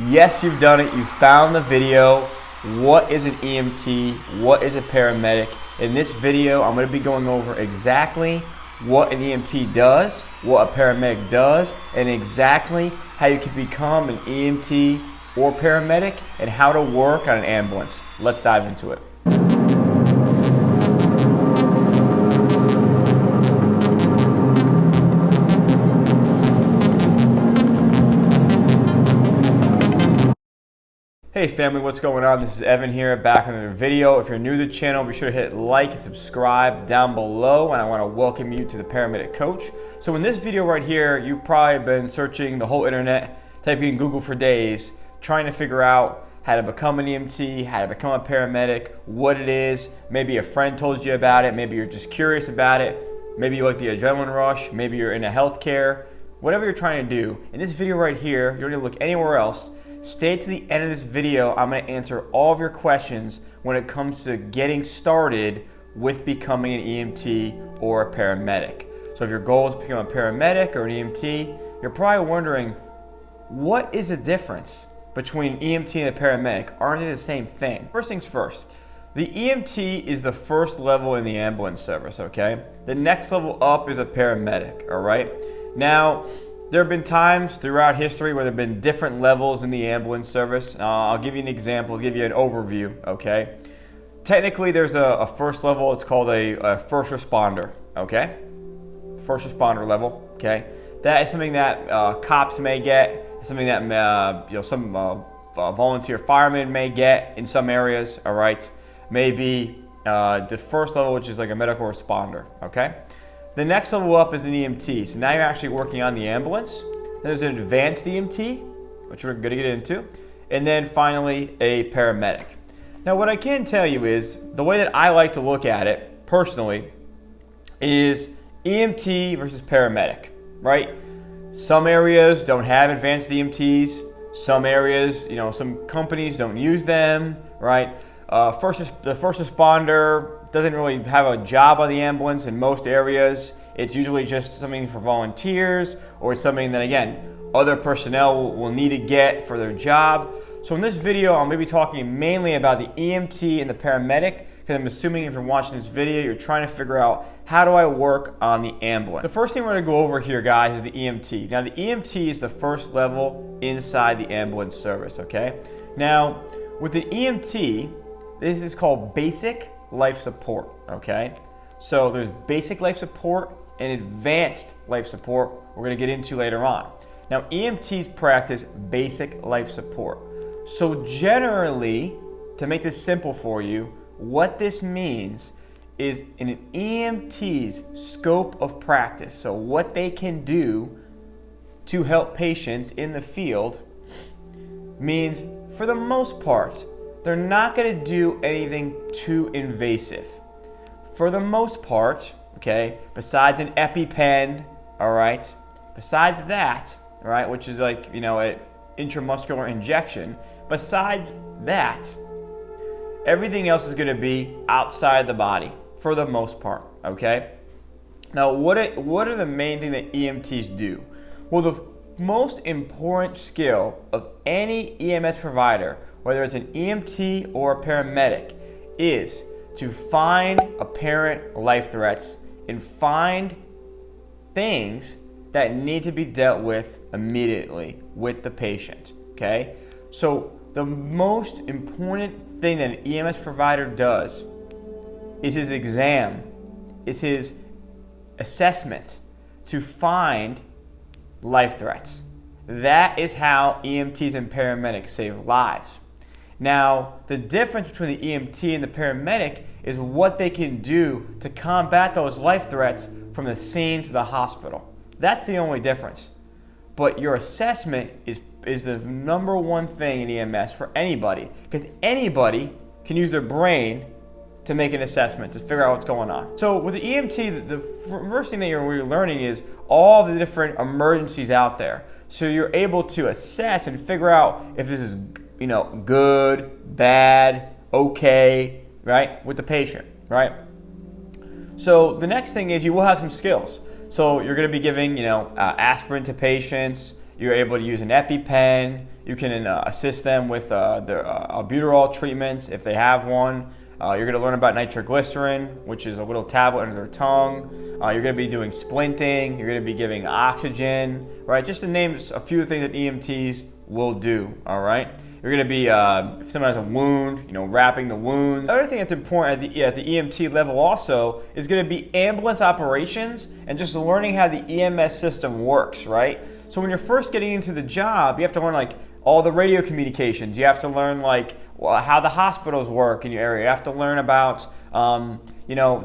Yes, you've done it. You found the video. What is an EMT? What is a paramedic? In this video, I'm going to be going over exactly what an EMT does, what a paramedic does, and exactly how you can become an EMT or paramedic and how to work on an ambulance. Let's dive into it. Hey family, what's going on? This is Evan here, back on another video. If you're new to the channel, be sure to hit like and subscribe down below, and I want to welcome you to the Paramedic Coach. So in this video right here, you've probably been searching the whole internet, typing in Google for days, trying to figure out how to become an EMT, how to become a paramedic, what it is. Maybe a friend told you about it, maybe you're just curious about it, maybe you like the adrenaline rush, maybe you're into healthcare, whatever you're trying to do. In this video right here, you don't need to look anywhere else. Stay to the end of this video. I'm going to answer all of your questions when it comes to getting started with becoming an EMT or a paramedic. So if your goal is to become a paramedic or an EMT, you're probably wondering, what is the difference between EMT and a paramedic? Aren't they the same thing? First things first, the EMT is the first level in the ambulance service, okay? The next level up is a paramedic, all right? Now, there have been times throughout history where there have been different levels in the ambulance service. I'll give you an example, give you an overview, okay? Technically, there's a first level. It's called a first responder, okay? First responder level, okay? That is something that cops may get, something that some volunteer firemen may get in some areas, all right? Maybe the first level, which is like a medical responder, okay? The next level up is an EMT. So now you're actually working on the ambulance. Then there's an advanced EMT, which we're going to get into. And then finally, a paramedic. Now what I can tell you is, the way that I like to look at it, personally, is EMT versus paramedic, right? Some areas don't have advanced EMTs. Some areas, some companies don't use them, right? The first responder doesn't really have a job on the ambulance in most areas. It's usually just something for volunteers, or it's something that, again, other personnel will need to get for their job. So in this video, I'm going to be talking mainly about the EMT and the paramedic, because I'm assuming if you're watching this video, you're trying to figure out, how do I work on the ambulance? The first thing we're going to go over here, guys, is the EMT. Now, the EMT is the first level inside the ambulance service, okay? Now, with the EMT, this is called basic life support, okay? So there's basic life support and advanced life support we're going to get into later on. Now, EMTs practice basic life support. So generally, to make this simple for you, what this means is in an EMT's scope of practice, so what they can do to help patients in the field, means for the most part, they're not going to do anything too invasive. For the most part, okay, besides an EpiPen, all right, besides that, all right, which is like, an intramuscular injection, besides that, everything else is going to be outside the body for the most part, okay? Now, what are the main things that EMTs do? Well, the most important skill of any EMS provider, whether it's an EMT or a paramedic, is to find apparent life threats and find things that need to be dealt with immediately with the patient, okay? So the most important thing that an EMS provider does is his exam, is his assessment to find life threats. That is how EMTs and paramedics save lives. Now, the difference between the EMT and the paramedic is what they can do to combat those life threats from the scene to the hospital. That's the only difference. But your assessment is the number one thing in EMS for anybody, because anybody can use their brain to make an assessment, to figure out what's going on. So with the EMT, the first thing that you're learning is all the different emergencies out there. So you're able to assess and figure out if this is good, bad, okay, right, with the patient, right? So the next thing is you will have some skills. So you're going to be giving, aspirin to patients. You're able to use an EpiPen. You can assist them with their albuterol treatments if they have one. You're going to learn about nitroglycerin, which is a little tablet under their tongue. You're going to be doing splinting. You're going to be giving oxygen, right? Just to name a few things that EMTs will do, all right? You're going to be, if someone has a wound, wrapping the wound. The other thing that's important at the EMT level also is going to be ambulance operations and just learning how the EMS system works, right? So when you're first getting into the job, you have to learn like all the radio communications. You have to learn like how the hospitals work in your area. You have to learn about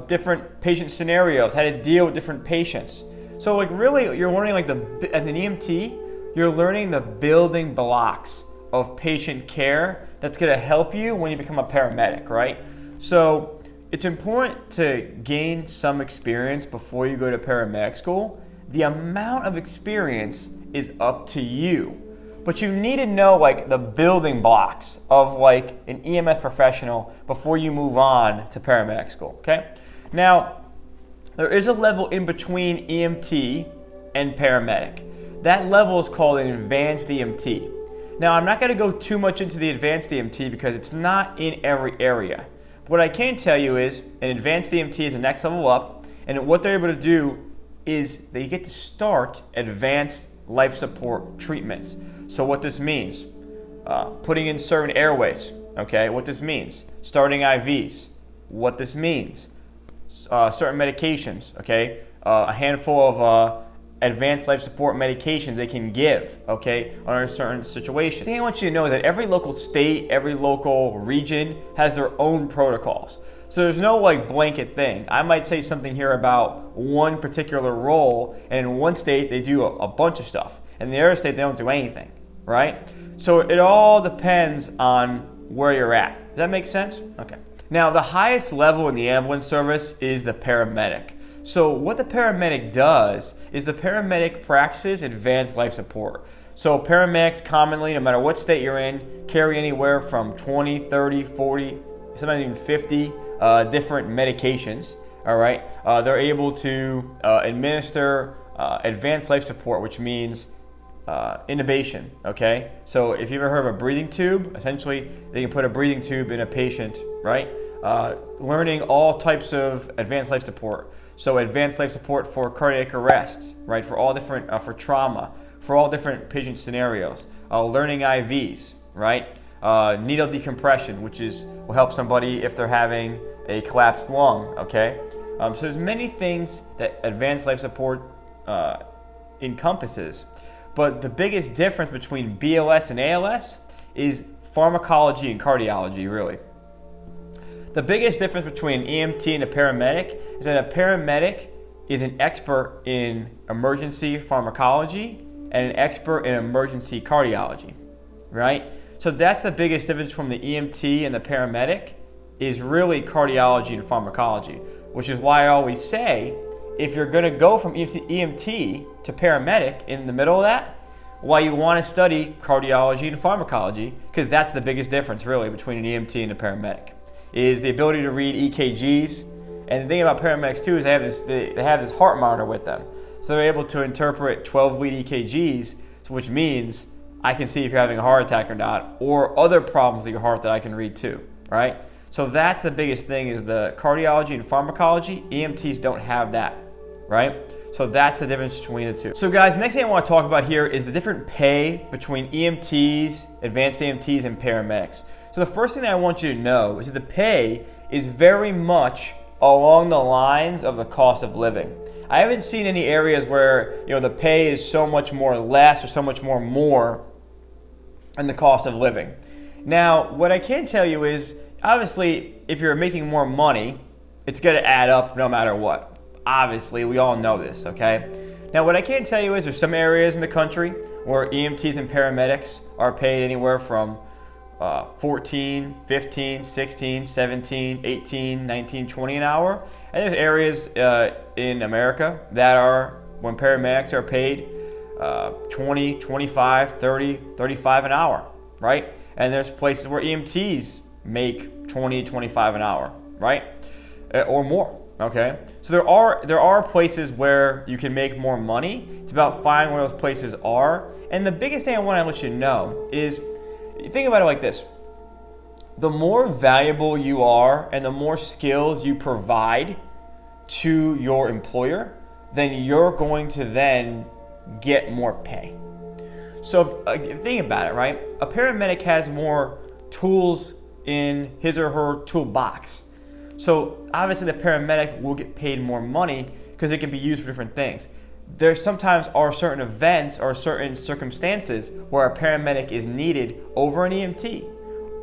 different patient scenarios, how to deal with different patients. So like really you're learning like as an EMT, you're learning the building blocks of patient care that's going to help you when you become a paramedic, right? So it's important to gain some experience before you go to paramedic school. The amount of experience is up to you. But you need to know like the building blocks of like an EMS professional before you move on to paramedic school, okay? Now, there is a level in between EMT and paramedic. That level is called an advanced EMT. Now, I'm not going to go too much into the advanced EMT because it's not in every area. What I can tell you is an advanced EMT is the next level up, and what they're able to do is they get to start advanced life support treatments. So what this means, putting in certain airways, okay? What this means, starting IVs. What this means, certain medications, okay? A handful of advanced life support medications they can give, okay, under certain situations. The thing I want you to know is that every local state, every local region has their own protocols. So there's no like blanket thing. I might say something here about one particular role, and in one state they do a bunch of stuff, and in the other state they don't do anything, right? So it all depends on where you're at. Does that make sense? Okay. Now the highest level in the ambulance service is the paramedic. So what the paramedic does is the paramedic practices advanced life support. So paramedics commonly, no matter what state you're in, carry anywhere from 20, 30, 40, sometimes even 50 different medications, all right? They're able to administer advanced life support, which means intubation, okay? So if you've ever heard of a breathing tube, essentially they can put a breathing tube in a patient, right? Learning all types of advanced life support. So advanced life support for cardiac arrest, right? For all different, for trauma, for all different patient scenarios. Learning IVs, right? Needle decompression, which will help somebody if they're having a collapsed lung, okay? So there's many things that advanced life support encompasses. But the biggest difference between BLS and ALS is pharmacology and cardiology, really. The biggest difference between an EMT and a paramedic is that a paramedic is an expert in emergency pharmacology and an expert in emergency cardiology, right? So that's the biggest difference from the EMT and the paramedic is really cardiology and pharmacology, which is why I always say if you're going to go from EMT to paramedic in the middle of that, why you want to study cardiology and pharmacology, because that's the biggest difference really between an EMT and a paramedic, is the ability to read EKGs. And the thing about paramedics too is they have this heart monitor with them. So they're able to interpret 12-lead EKGs, which means I can see if you're having a heart attack or not, or other problems with your heart that I can read too, right? So that's the biggest thing is the cardiology and pharmacology. EMTs don't have that, right? So that's the difference between the two. So guys, next thing I want to talk about here is the different pay between EMTs, advanced EMTs, and paramedics. So the first thing that I want you to know is that the pay is very much along the lines of the cost of living. I haven't seen any areas where the pay is so much more less or so much more than the cost of living. Now, what I can tell you is, obviously, if you're making more money, it's going to add up no matter what. Obviously, we all know this, okay? Now, what I can tell you is there's some areas in the country where EMTs and paramedics are paid anywhere from 14, 15, 16, 17, 18, 19, 20 an hour. And there's areas in America that are, when paramedics are paid 20, 25, 30, 35 an hour, right? And there's places where EMTs make 20, 25 an hour, right? Or more. Okay, so there are places where you can make more money. It's about finding where those places are. And the biggest thing I want to let you know is, think about it like this. The more valuable you are and the more skills you provide to your employer, then you're going to then get more pay. So think about it, right? A paramedic has more tools in his or her toolbox. So obviously the paramedic will get paid more money because it can be used for different things. There sometimes are certain events or certain circumstances where a paramedic is needed over an EMT.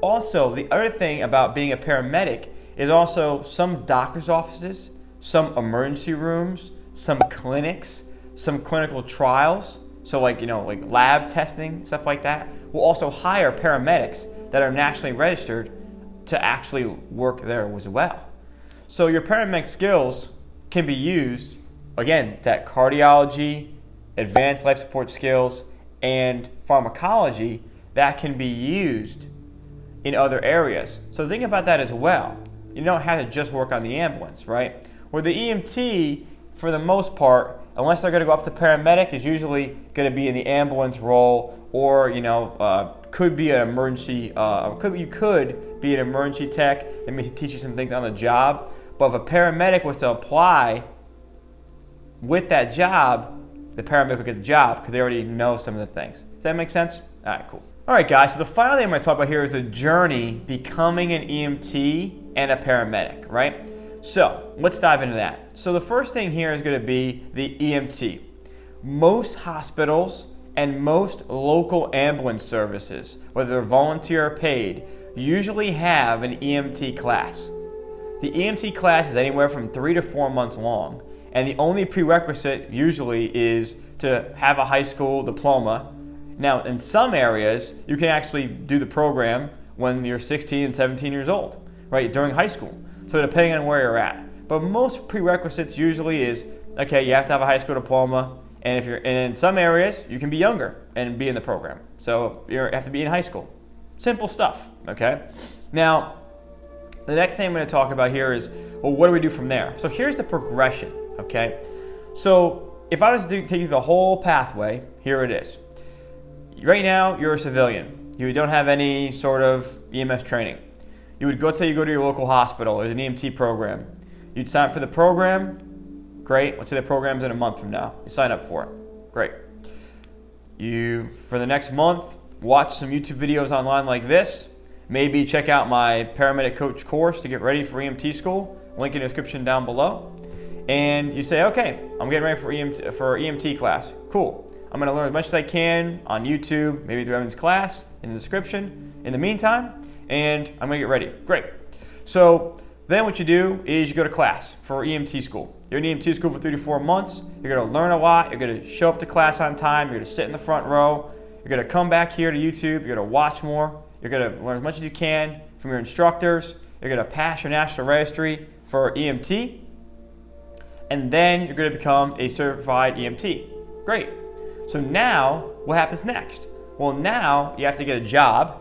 Also, the other thing about being a paramedic is also some doctor's offices, some emergency rooms, some clinics, some clinical trials, so like lab testing, stuff like that, will also hire paramedics that are nationally registered to actually work there as well. So your paramedic skills can be used, again, that cardiology, advanced life support skills, and pharmacology that can be used in other areas. So think about that as well. You don't have to just work on the ambulance, right? Where the EMT, for the most part, unless they're going to go up to paramedic, is usually going to be in the ambulance role, or could be an emergency. You could be an emergency tech. They may teach you some things on the job. But if a paramedic was to apply with that job, the paramedic would get the job because they already know some of the things. Does that make sense? All right, cool. All right, guys. So the final thing I'm going to talk about here is the journey becoming an EMT and a paramedic, right? So let's dive into that. So the first thing here is going to be the EMT. Most hospitals and most local ambulance services, whether they're volunteer or paid, usually have an EMT class. The EMT class is anywhere from 3 to 4 months long, and the only prerequisite usually is to have a high school diploma. Now, in some areas, you can actually do the program when you're 16 and 17 years old, right, during high school. So depending on where you're at. But most prerequisites usually is, okay, you have to have a high school diploma, and in some areas, you can be younger and be in the program. So you have to be in high school. Simple stuff, okay? Now, the next thing I'm going to talk about here is, well, what do we do from there? So here's the progression, okay? So if I was to take you the whole pathway, here it is. Right now, you're a civilian. You don't have any sort of EMS training. You would go to your local hospital. There's an EMT program. You'd sign up for the program. Great. Let's say the program's in a month from now. You sign up for it. Great. You, for the next month, watch some YouTube videos online like this. Maybe check out my Paramedic Coach course to get ready for EMT school. Link in the description down below. And you say, okay, I'm getting ready for EMT class. Cool. I'm going to learn as much as I can on YouTube, maybe through Evan's class in the description. In the meantime, and I'm going to get ready. Great. So then what you do is you go to class for EMT school. You're in EMT school for 3 to 4 months. You're going to learn a lot. You're going to show up to class on time. You're going to sit in the front row. You're going to come back here to YouTube. You're going to watch more. You're going to learn as much as you can from your instructors. You're going to pass your national registry for EMT. And then you're going to become a certified EMT. Great. So now what happens next? Well, now you have to get a job.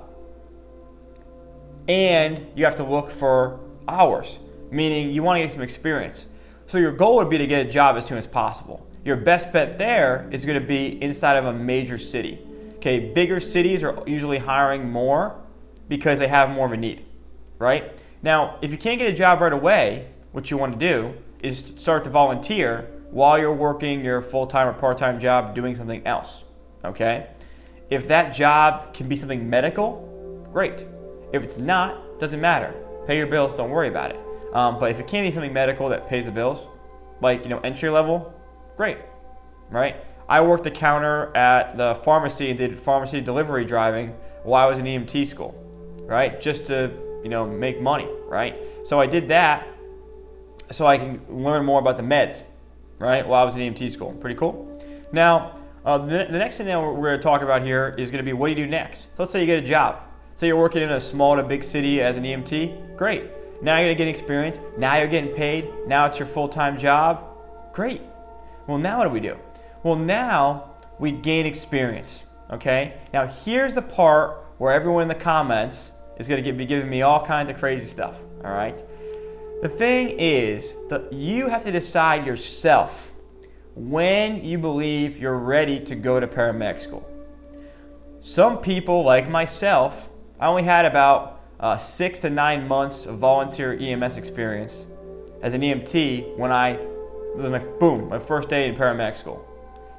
And you have to look for hours, meaning you want to get some experience. So your goal would be to get a job as soon as possible. Your best bet there is going to be inside of a major city. Okay, bigger cities are usually hiring more because they have more of a need, right? Now, if you can't get a job right away, what you want to do is start to volunteer while you're working your full-time or part-time job doing something else, okay? If that job can be something medical, great. If it's not, doesn't matter. Pay your bills, don't worry about it. But if it can be something medical that pays the bills, like entry level, great, right? I worked the counter at the pharmacy and did pharmacy delivery driving while I was in EMT school, right? Just to make money, right? So I did that so I can learn more about the meds, right? While I was in EMT school. Pretty cool. Now, the next thing that we're going to talk about here is going to be, what do you do next? So let's say you get a job. Say you're working in a small to big city as an EMT. Great. Now you're going to get experience. Now you're getting paid. Now it's your full-time job. Great. Well, now what do we do? Well, now we gain experience. Okay? Now here's the part where everyone in the comments is going to be giving me all kinds of crazy stuff. All right? The thing is that you have to decide yourself when you believe you're ready to go to paramedic school. Some people, like myself, I only had about 6 to 9 months of volunteer EMS experience as an EMT when it was my first day in paramedic school.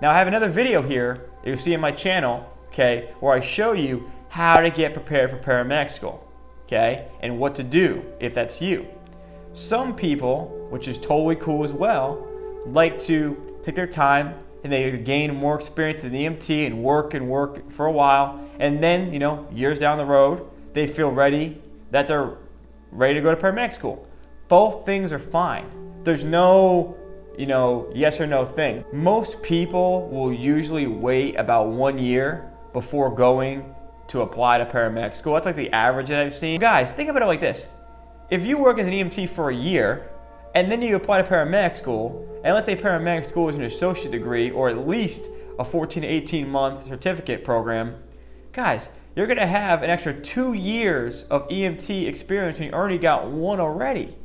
Now I have another video here that you'll see in my channel, okay, where I show you how to get prepared for paramedic school, okay, and what to do if that's you. Some people, which is totally cool as well, like to take their time and they gain more experience as an EMT and work for a while, and then, years down the road, they feel ready that they're ready to go to paramedic school. Both things are fine. There's no, yes or no thing. Most people will usually wait about 1 year before going to apply to paramedic school. That's like the average that I've seen. Guys, think about it like this. If you work as an EMT for a year, and then you apply to paramedic school, and let's say paramedic school is an associate degree or at least a 14 to 18 month certificate program, guys, you're gonna have an extra 2 years of EMT experience when you already got 1 already.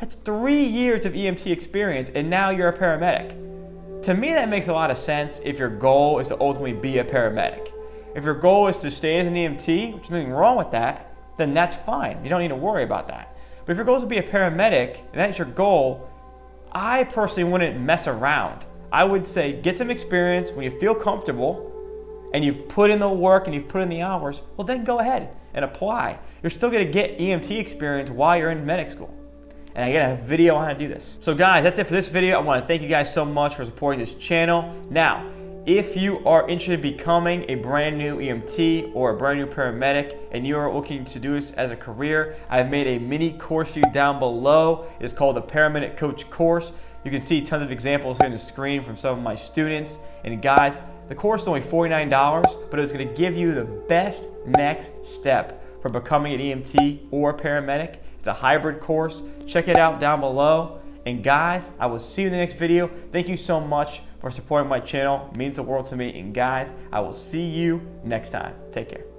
That's 3 years of EMT experience, and now you're a paramedic. To me, that makes a lot of sense if your goal is to ultimately be a paramedic. If your goal is to stay as an EMT, which is nothing wrong with that, then that's fine. You don't need to worry about that. But if your goal is to be a paramedic, and that's your goal, I personally wouldn't mess around. I would say get some experience. When you feel comfortable and you've put in the work and you've put in the hours, well then go ahead and apply. You're still gonna get EMT experience while you're in medic school. And I got a video on how to do this. So guys, that's it for this video. I wanna thank you guys so much for supporting this channel. Now, if you are interested in becoming a brand new EMT or a brand new paramedic and you are looking to do this as a career, I've made a mini course for you down below. It's called the Paramedic Coach course. You can see tons of examples here on the screen from some of my students. And guys, the course is only $49, but it's gonna give you the best next step for becoming an EMT or a paramedic. It's a hybrid course. Check it out down below. And guys, I will see you in the next video. Thank you so much for supporting my channel. It means the world to me. And guys, I will see you next time. Take care.